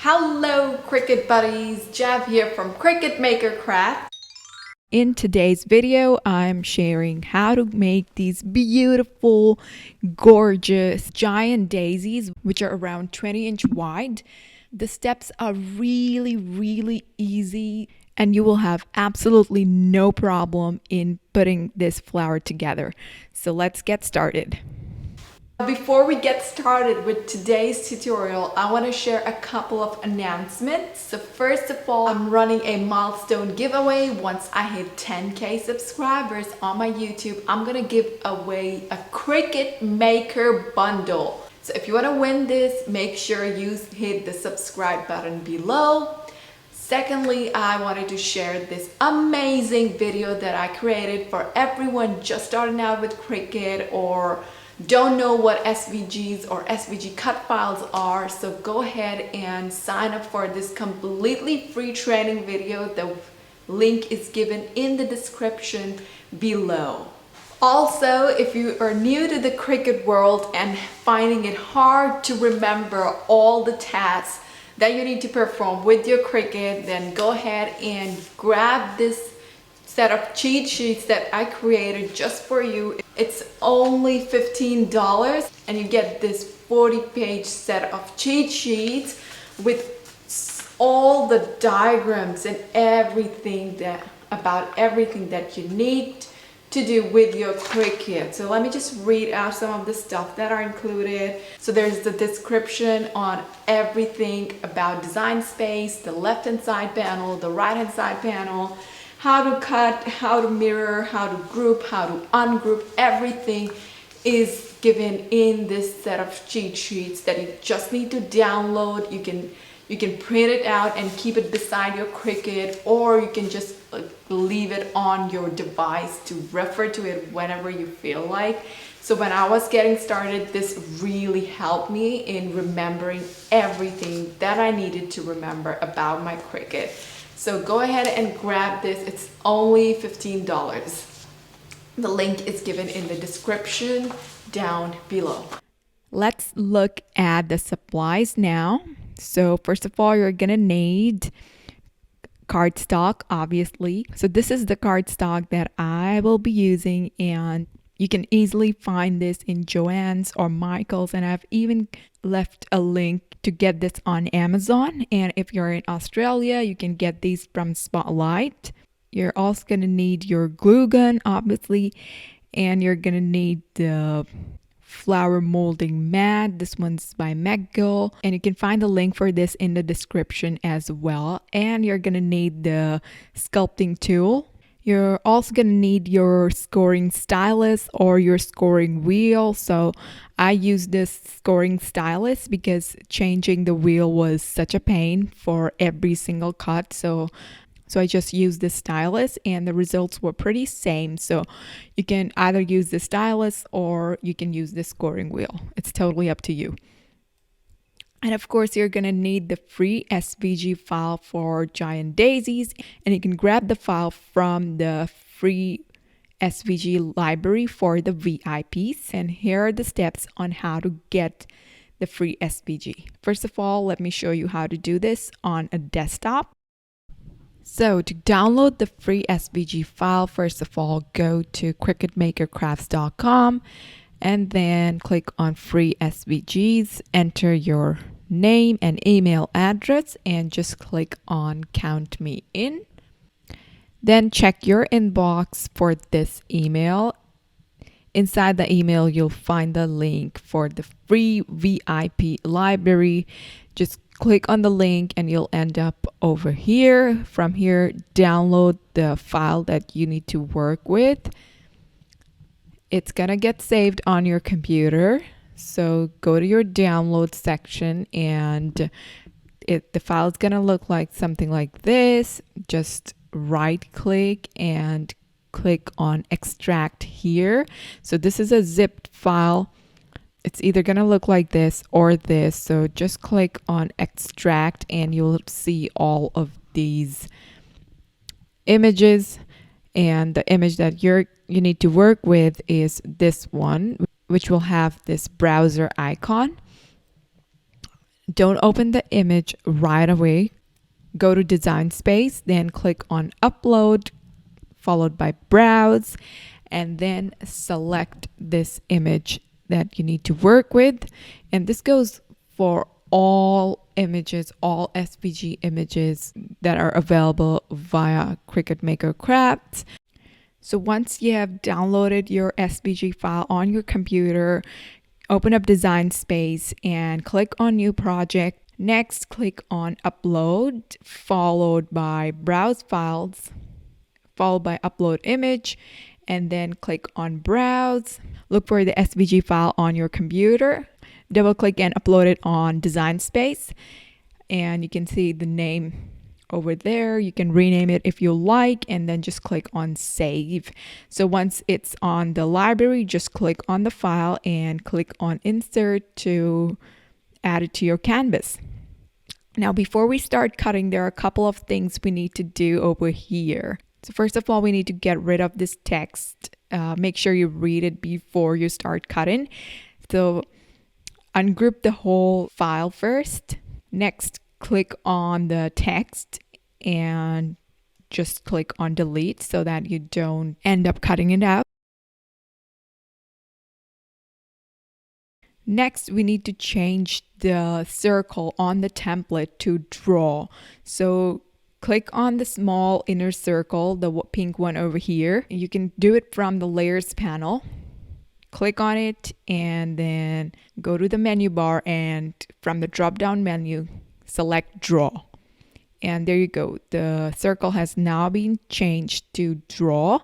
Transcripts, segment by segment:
Hello Cricut buddies, Jeff here from Cricut Maker Crafts. In today's video, I'm sharing how to make these beautiful, gorgeous giant daisies, which are around 20-inch wide. The steps are really easy and you will have absolutely no problem in putting this flower together. So let's get started. Before we get started with today's tutorial, I want to share a couple of announcements. So first of all, I'm running a milestone giveaway. Once I hit 10K subscribers on my YouTube, I'm gonna give away a Cricut Maker bundle. So if you want to win this, make sure you hit the subscribe button below. Secondly, I wanted to share this amazing video that I created for everyone just starting out with Cricut or don't know what SVGs or SVG cut files are. So go ahead and sign up for this completely free training video. The link is given in the description below. Also, if you are new to the Cricut world and finding it hard to remember all the tasks that you need to perform with your Cricut, then go ahead and grab this set of cheat sheets that I created just for you. It's only $15 and you get this 40-page set of cheat sheets with all the diagrams and everything about everything that you need to do with your Cricut. So let me just read out some of the stuff that are included. So there's the description on everything about design space, the left hand side panel, the right hand side panel, how to cut, how to mirror, how to group, how to ungroup. Everything is given in this set of cheat sheets that you just need to download. You can print it out and keep it beside your Cricut, or you can just leave it on your device to refer to it whenever you feel like. So when I was getting started, this really helped me in remembering everything that I needed to remember about my Cricut. So go ahead and grab this. It's only $15. The link is given in the description down below. Let's look at the supplies now. So first of all, you're gonna need cardstock, obviously. So this is the cardstock that I will be using, and you can easily find this in Joann's or Michael's, and I've even left a link to get this on Amazon. And if you're in Australia, you can get these from Spotlight. You're also gonna need your glue gun, obviously, and you're gonna need the flower molding mat. This one's by McGill, and you can find the link for this in the description as well. And you're gonna need the sculpting tool. You're also gonna need your scoring stylus or your scoring wheel. So I use this scoring stylus because changing the wheel was such a pain for every single cut. So I just used the stylus and the results were pretty same. So you can either use the stylus or you can use the scoring wheel. It's totally up to you. And of course, you're going to need the free SVG file for giant daisies. And you can grab the file from the free SVG library for the VIPs. And here are the steps on how to get the free SVG. First of all, let me show you how to do this on a desktop. So to download the free SVG file, first of all, go to cricutmakercrafts.com and then click on free SVGs, enter your name and email address and just click on count me in. Then check your inbox for this email. Inside the email, you'll find the link for the free VIP library. Just click on the link and you'll end up over here. From here, download the file that you need to work with. It's gonna get saved on your computer. So go to your download section and the file is gonna look like something like this. Just right click and click on extract here. So this is a zipped file. It's either gonna look like this or this. So just click on extract and you'll see all of these images. And the image that you need to work with is this one, which will have this browser icon. Don't open the image right away. Go to design space, then click on upload, followed by browse, and then select this image that you need to work with. And this goes for all images, all SVG images that are available via Cricut Maker Crafts. So once you have downloaded your SVG file on your computer, open up design space and click on new project. Next, click on upload, followed by browse files, followed by upload image, and then click on browse. Look for the SVG file on your computer. Double click and upload it on design space. And you can see the name over there. You can rename it if you like, and then just click on save. So once it's on the library, just click on the file and click on insert to add it to your canvas. Now, before we start cutting, there are a couple of things we need to do over here. So first of all, we need to get rid of this text. Make sure you read it before you start cutting. So ungroup the whole file first. Next, click on the text and just click on delete so that you don't end up cutting it out. Next, we need to change the circle on the template to draw. So click on the small inner circle, the pink one over here. You can do it from the layers panel. Click on it and then go to the menu bar, and from the drop down menu, select draw. And there you go. The circle has now been changed to draw.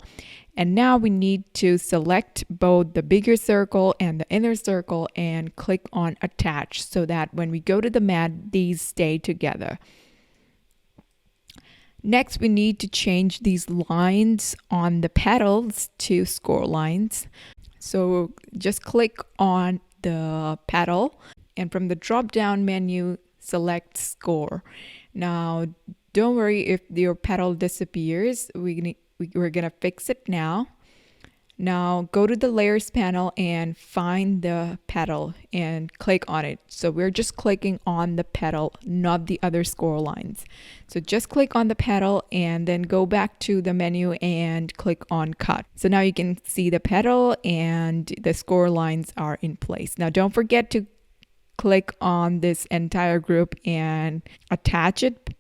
And now we need to select both the bigger circle and the inner circle and click on attach so that when we go to the mat, these stay together. Next, we need to change these lines on the petals to score lines. So just click on the petal, and from the drop down menu, select score. Now, don't worry if your petal disappears. We're gonna fix it now. Now go to the layers panel and find the petal and click on it. So we're just clicking on the petal, not the other score lines. So just click on the petal and then go back to the menu and click on cut. So now you can see the petal and the score lines are in place. Now don't forget to click on this entire group and attach it.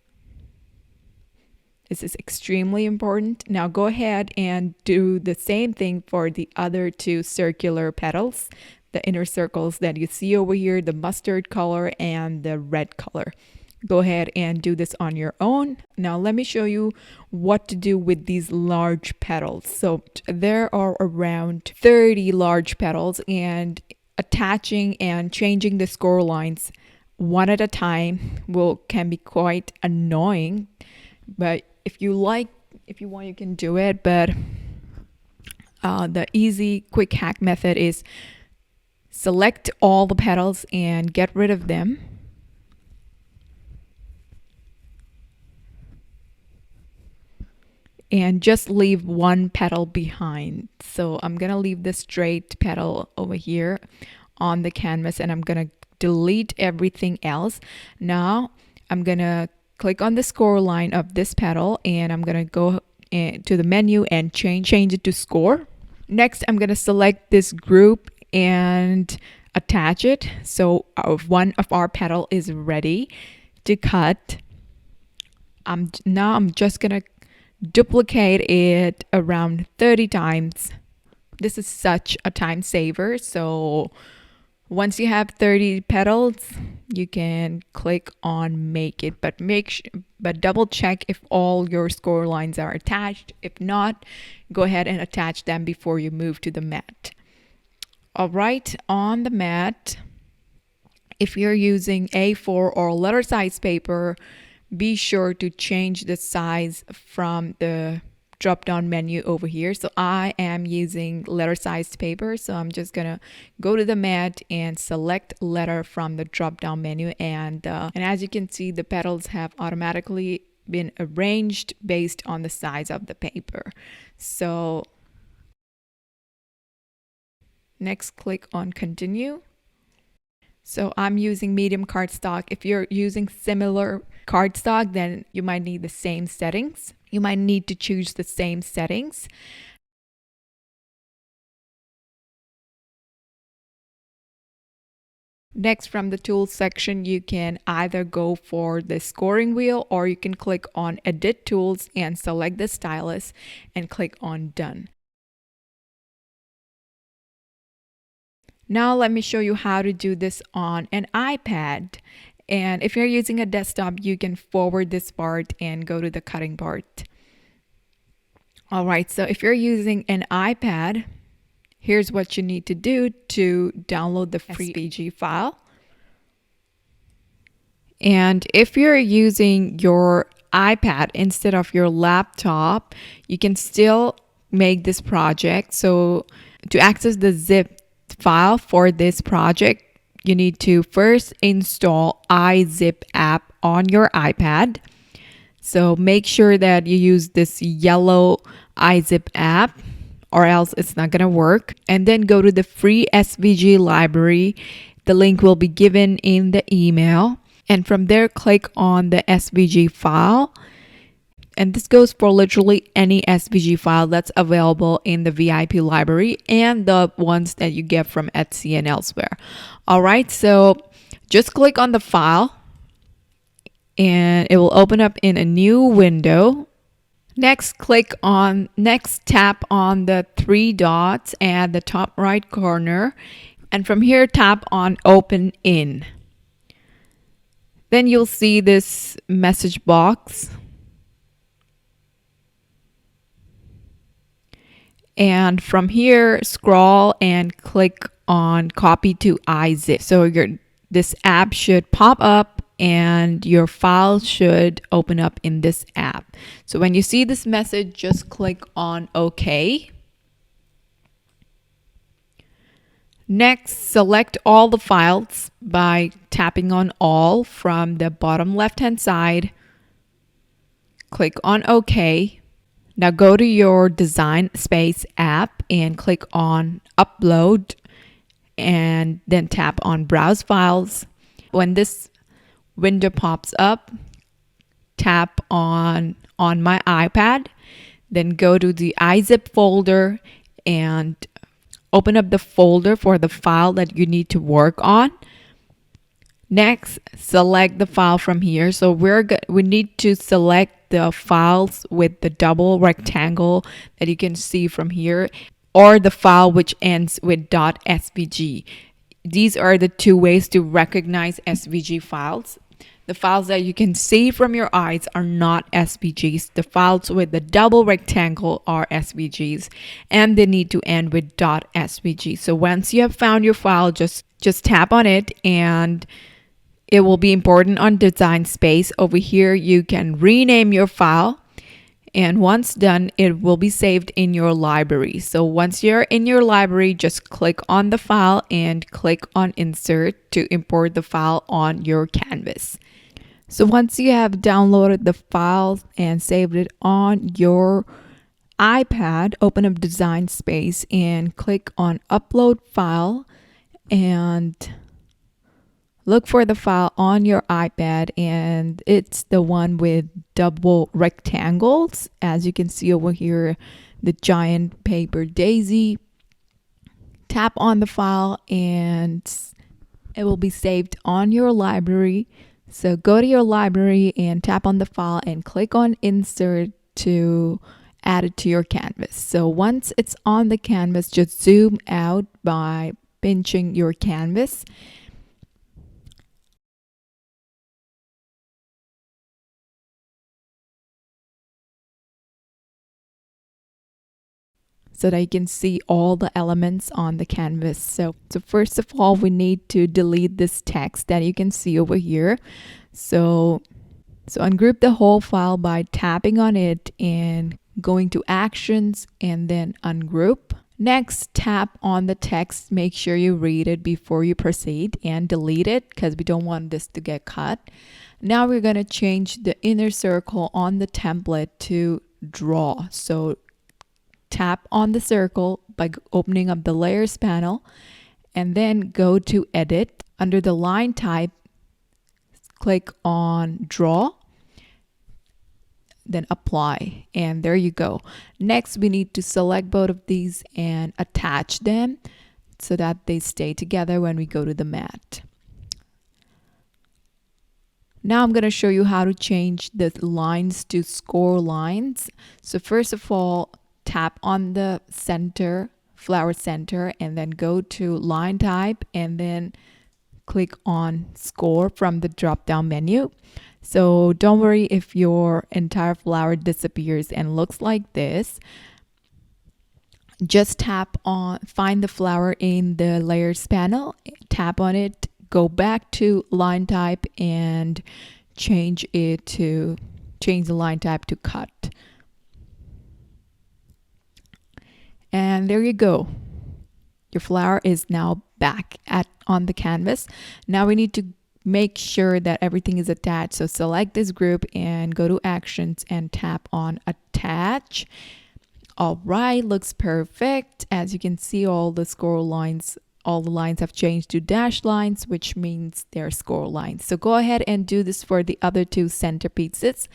This is extremely important. Now go ahead and do the same thing for the other two circular petals, the inner circles that you see over here, the mustard color and the red color. Go ahead and do this on your own. Now let me show you what to do with these large petals. So there are around 30 large petals, and attaching and changing the score lines one at a time can be quite annoying. But if you want, you can do it. But the easy, quick hack method is select all the petals and get rid of them. And just leave one petal behind. So I'm gonna leave the straight petal over here on the canvas, and I'm gonna delete everything else. Now I'm gonna click on the score line of this petal, and I'm gonna go to the menu and change it to score. Next, I'm gonna select this group and attach it. So one of our petal is ready to cut. Now I'm just gonna duplicate it around 30 times. This is such a time saver. So once you have 30 petals, you can click on make it, but double check if all your score lines are attached. If not, go ahead and attach them before you move to the mat. All right, on the mat, if you're using A4 or letter size paper, be sure to change the size from the drop down menu over here. So I am using letter sized paper, so I'm just gonna go to the mat and select letter from the drop down menu, and as you can see, the petals have automatically been arranged based on the size of the paper. So next, click on continue. So I'm using medium cardstock. If you're using similar cardstock, then you might need the same settings. You might need to choose the same settings. Next, from the tools section, you can either go for the scoring wheel or you can click on edit tools and select the stylus and click on done. Now let me show you how to do this on an iPad. And if you're using a desktop, you can forward this part and go to the cutting part. All right, so if you're using an iPad, here's what you need to do to download the free SVG file. And if you're using your iPad instead of your laptop, you can still make this project. So to access the zip file for this project, you need to first install iZip app on your iPad. So make sure that you use this yellow iZip app or else it's not going to work. And then go to the free SVG library. The link will be given in the email. And from there, click on the SVG file. And this goes for literally any SVG file that's available in the VIP library and the ones that you get from Etsy and elsewhere. All right, so just click on the file and it will open up in a new window. Next, tap on the three dots at the top right corner. And from here, tap on Open In. Then you'll see this message box. And from here, scroll and click on Copy to iZip. So this app should pop up and your file should open up in this app. So when you see this message, just click on OK. Next, select all the files by tapping on All from the bottom left-hand side. Click on OK. Now go to your Design Space app and click on Upload and then tap on Browse Files. When this window pops up, tap on my iPad, then go to the iZip folder and open up the folder for the file that you need to work on. Next, select the file from here. So we need to select the files with the double rectangle that you can see from here, or the file which ends with .svg. These are the two ways to recognize SVG files. The files that you can see from your eyes are not SVGs. The files with the double rectangle are SVGs, and they need to end with .svg. So once you have found your file, just tap on it and it will be important on Design Space. Over here, you can rename your file. And once done, it will be saved in your library. So once you're in your library, just click on the file and click on Insert to import the file on your canvas. So once you have downloaded the file and saved it on your iPad, open up Design Space and click on Upload File and look for the file on your iPad, and it's the one with double rectangles. As you can see over here, the giant paper daisy. Tap on the file and it will be saved on your library. So go to your library and tap on the file and click on Insert to add it to your canvas. So once it's on the canvas, just zoom out by pinching your canvas. So that you can see all the elements on the canvas. So first of all, we need to delete this text that you can see over here. So ungroup the whole file by tapping on it and going to Actions and then Ungroup. Next, tap on the text. Make sure you read it before you proceed and delete it because we don't want this to get cut. Now we're going to change the inner circle on the template to Draw. So tap on the circle by opening up the Layers panel and then go to Edit. Under the line type, click on draw, then apply, and there you go. Next, we need to select both of these and attach them so that they stay together when we go to the mat. Now I'm going to show you how to change the lines to score lines. So first of all, tap on the center, flower center, and then go to line type and then click on score from the drop down menu. So don't worry if your entire flower disappears and looks like this. Just find the flower in the layers panel, tap on it, go back to line type and change the line type to cut. And there you go. Your flower is now back on the canvas. Now we need to make sure that everything is attached. So select this group and go to actions and tap on attach. All right, looks perfect. As you can see, all the lines have changed to dashed lines, which means they're score lines. So go ahead and do this for the other two centerpieces.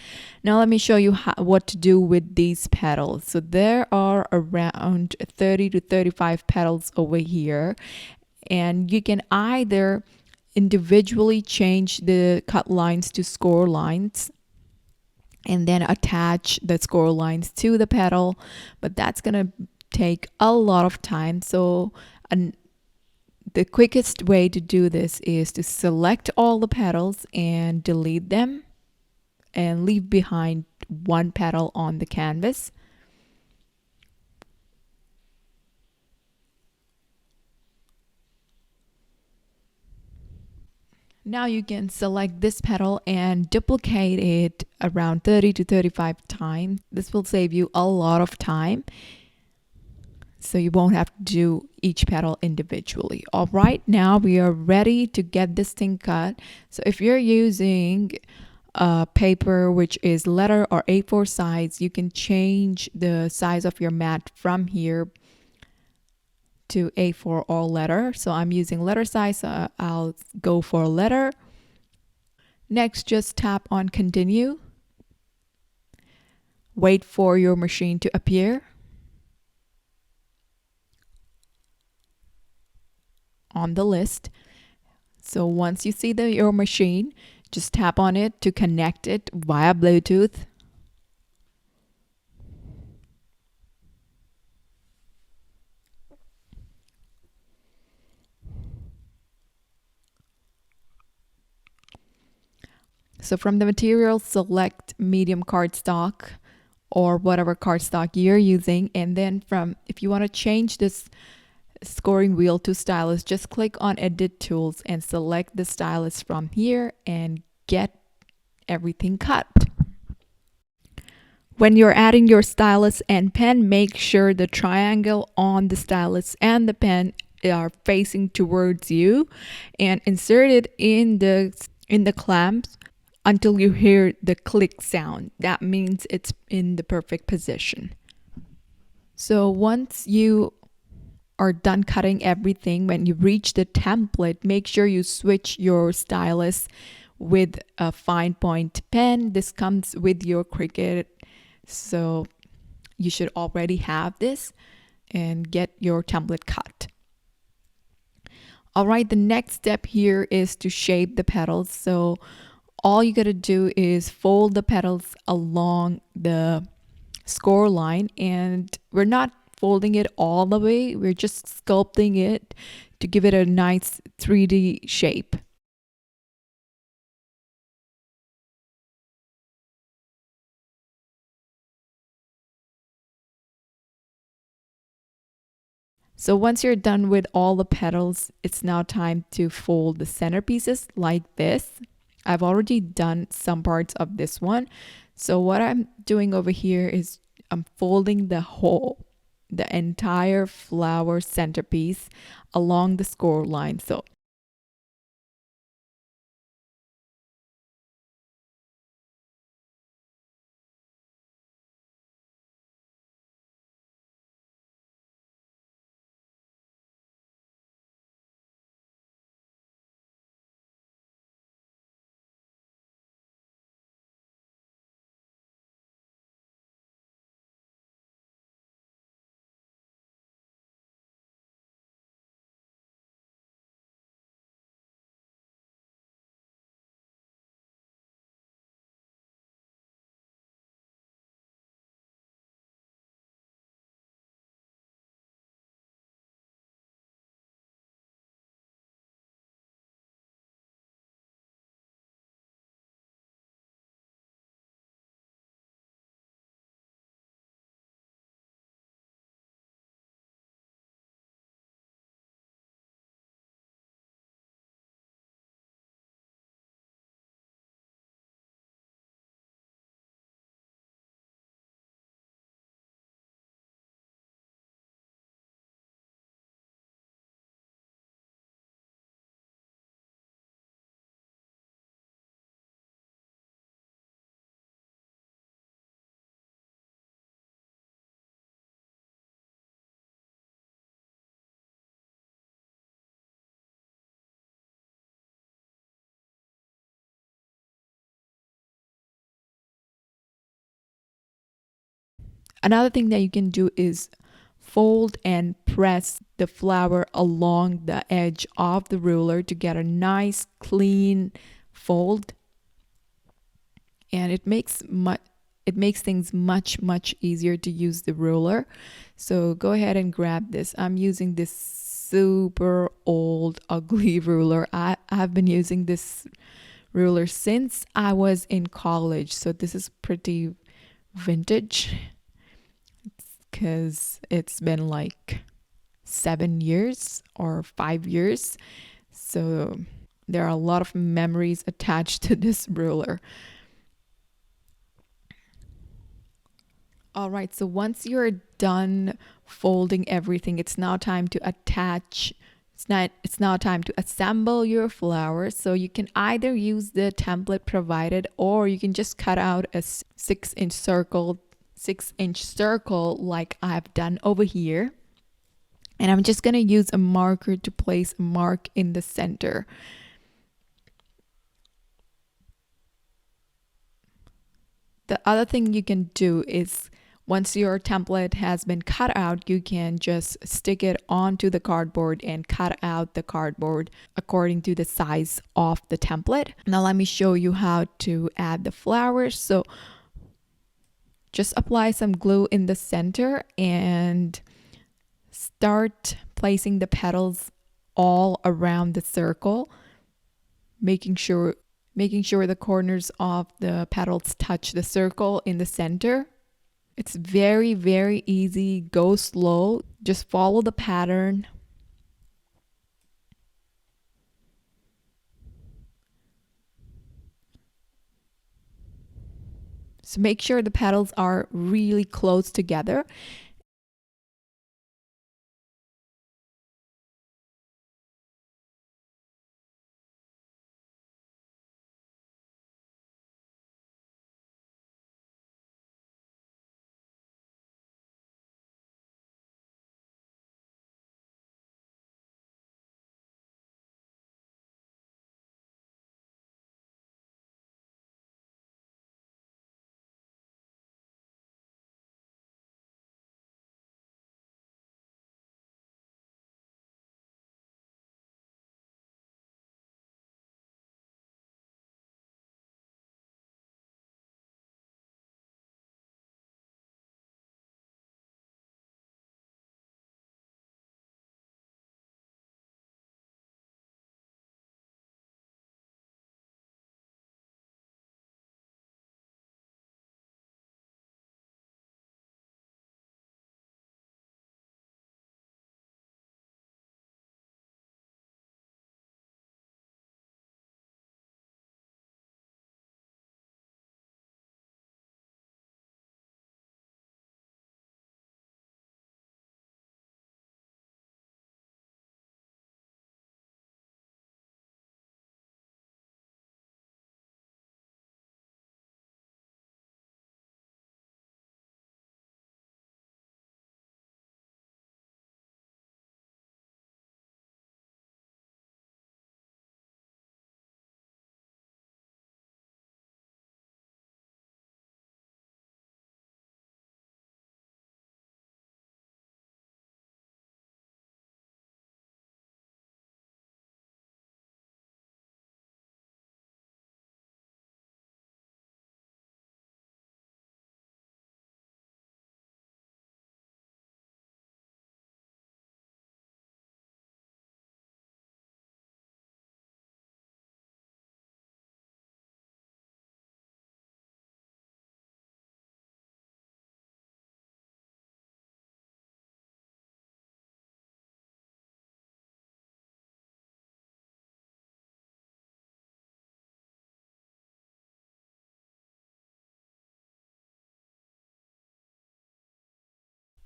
Now let me show you what to do with these petals. So there are around 30 to 35 petals over here, and you can either individually change the cut lines to score lines and then attach the score lines to the petal, but that's gonna take a lot of time. So the quickest way to do this is to select all the petals and delete them and leave behind one petal on the canvas. Now you can select this petal and duplicate it around 30 to 35 times. This will save you a lot of time, so you won't have to do each petal individually. All right, now we are ready to get this thing cut. So if you're using paper which is letter or A4 size, you can change the size of your mat from here to A4 or letter. So I'm using letter size, so I'll go for letter. Next, just tap on continue. Wait for your machine to appear on the list. So once you see your machine, just tap on it to connect it via Bluetooth. So from the material, select medium cardstock or whatever cardstock you're using. And then if you want to change this scoring wheel to stylus, just click on edit tools and select the stylus from here and get everything cut. When you're adding your stylus and pen, make sure the triangle on the stylus and the pen are facing towards you and insert it in the clamps until you hear the click sound. That means it's in the perfect position. So once you are done cutting everything, when you reach the template, make sure you switch your stylus with a fine point pen. This comes with your Cricut, so you should already have this, and get your template cut. All right, the next step here is to shape the petals. So all you gotta do is fold the petals along the score line, and we're not folding it all the way, we're just sculpting it to give it a nice 3D shape. So once you're done with all the petals, it's now time to fold the centerpieces like this. I've already done some parts of this one. So what I'm doing over here is I'm folding the entire flower centerpiece along the score line. So Another thing that you can do is fold and press the flower along the edge of the ruler to get a nice clean fold, and it makes things much easier to use the ruler. So go ahead and grab this. I'm using this super old ugly ruler. I've been using this ruler since I was in college, so this is pretty vintage because it's been like 7 years or 5 years, so there are a lot of memories attached to this ruler. All right, so once you're done folding everything, it's now time to attach. It's now time to assemble your flowers. So you can either use the template provided, or you can just cut out a 6-inch circle like I've done over here. And I'm just going to use a marker to place a mark in the center. The other thing you can do is, once your template has been cut out, you can just stick it onto the cardboard and cut out the cardboard according to the size of the template. Now let me show you how to add the flowers. So just apply some glue in the center and start placing the petals all around the circle, making sure the corners of the petals touch the circle in the center. It's very easy. Go slow. Just follow the pattern. So make sure the petals are really close together.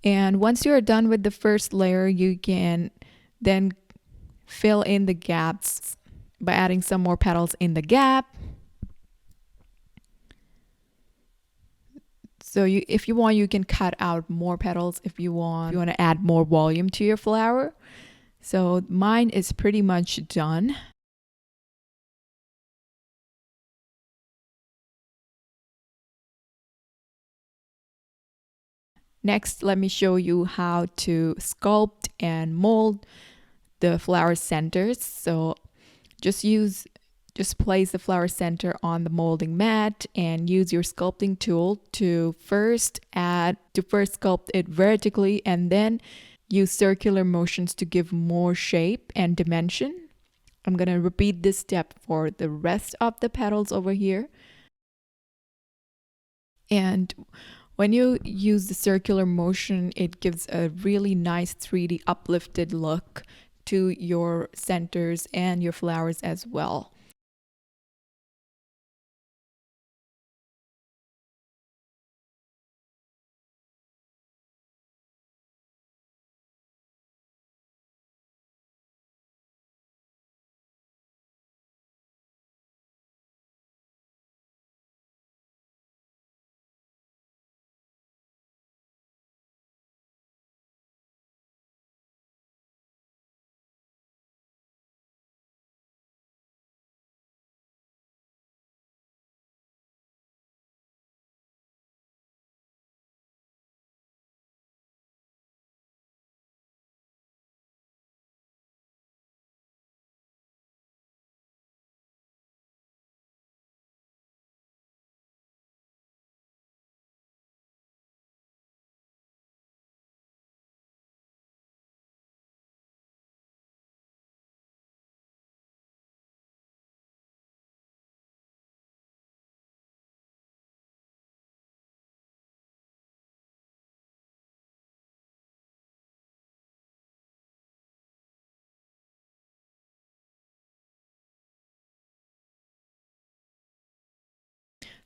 And once you're done with the first layer, you can then fill in the gaps by adding some more petals in the gap. So if you want, you can cut out more petals if you want. If you want to add more volume to your flower. So mine is pretty much done. Next, let me show you how to sculpt and mold the flower centers. So just place the flower center on the molding mat and use your sculpting tool to first sculpt it vertically, and then use circular motions to give more shape and dimension. I'm going to repeat this step for the rest of the petals over here. And when you use the circular motion, it gives a really nice 3D uplifted look to your centers and your flowers as well.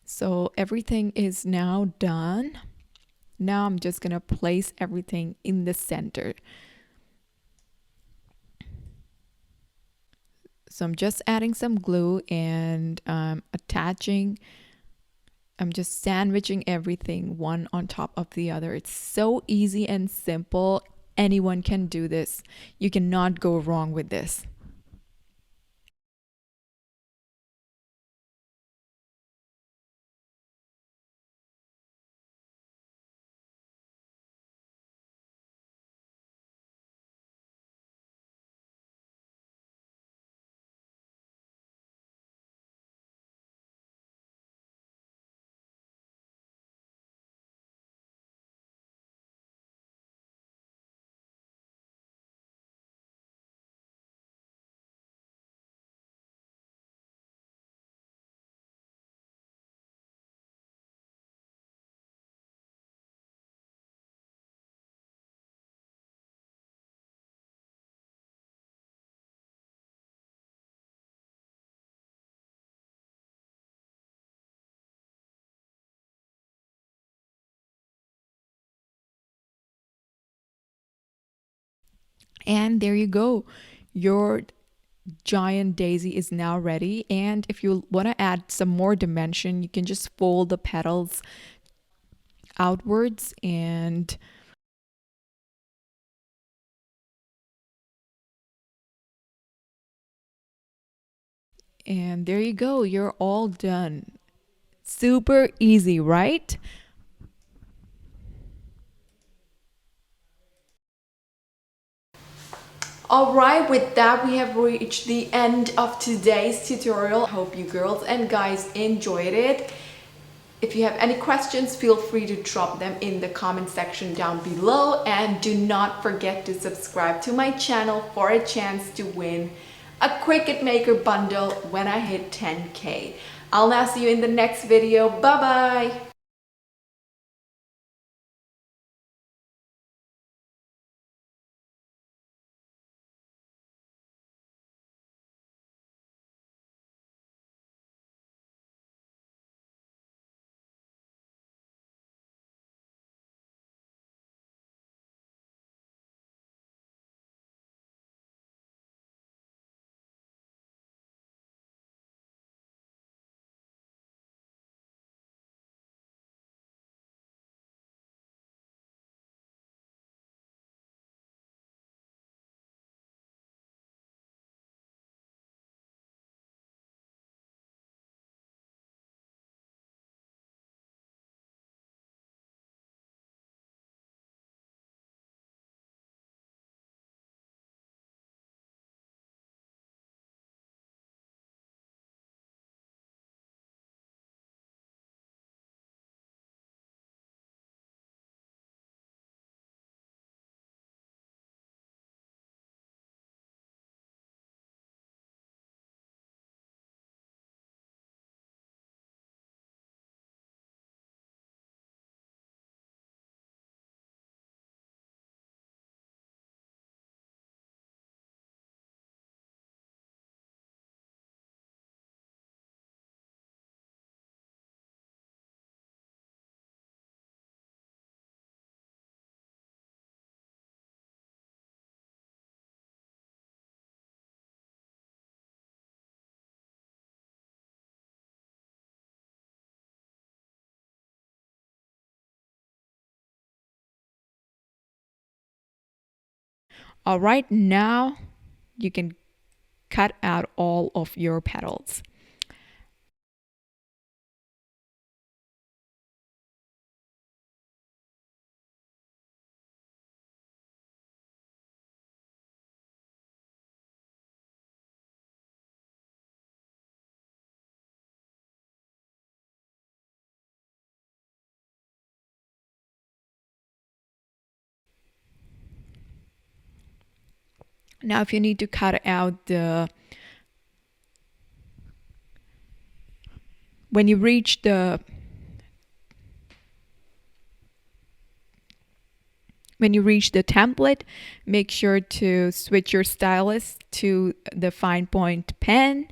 So everything is now done. Now I'm just going to place everything in the center. So I'm just adding some glue and attaching. I'm just sandwiching everything one on top of the other. It's so easy and simple. Anyone can do this. You cannot go wrong with this. And there you go. Your giant daisy is now ready. And if you want to add some more dimension, you can just fold the petals outwards and there you go. You're all done. Super easy, right? Alright, with that we have reached the end of today's tutorial. I hope you girls and guys enjoyed it. If you have any questions, feel free to drop them in the comment section down below, and do not forget to subscribe to my channel for a chance to win a Cricut Maker bundle when I hit 10K. I'll now see you in the next video. Bye bye! All right, now you can cut out all of your petals. Now if you need to cut out the when you reach the template, make sure to switch your stylus to the fine point pen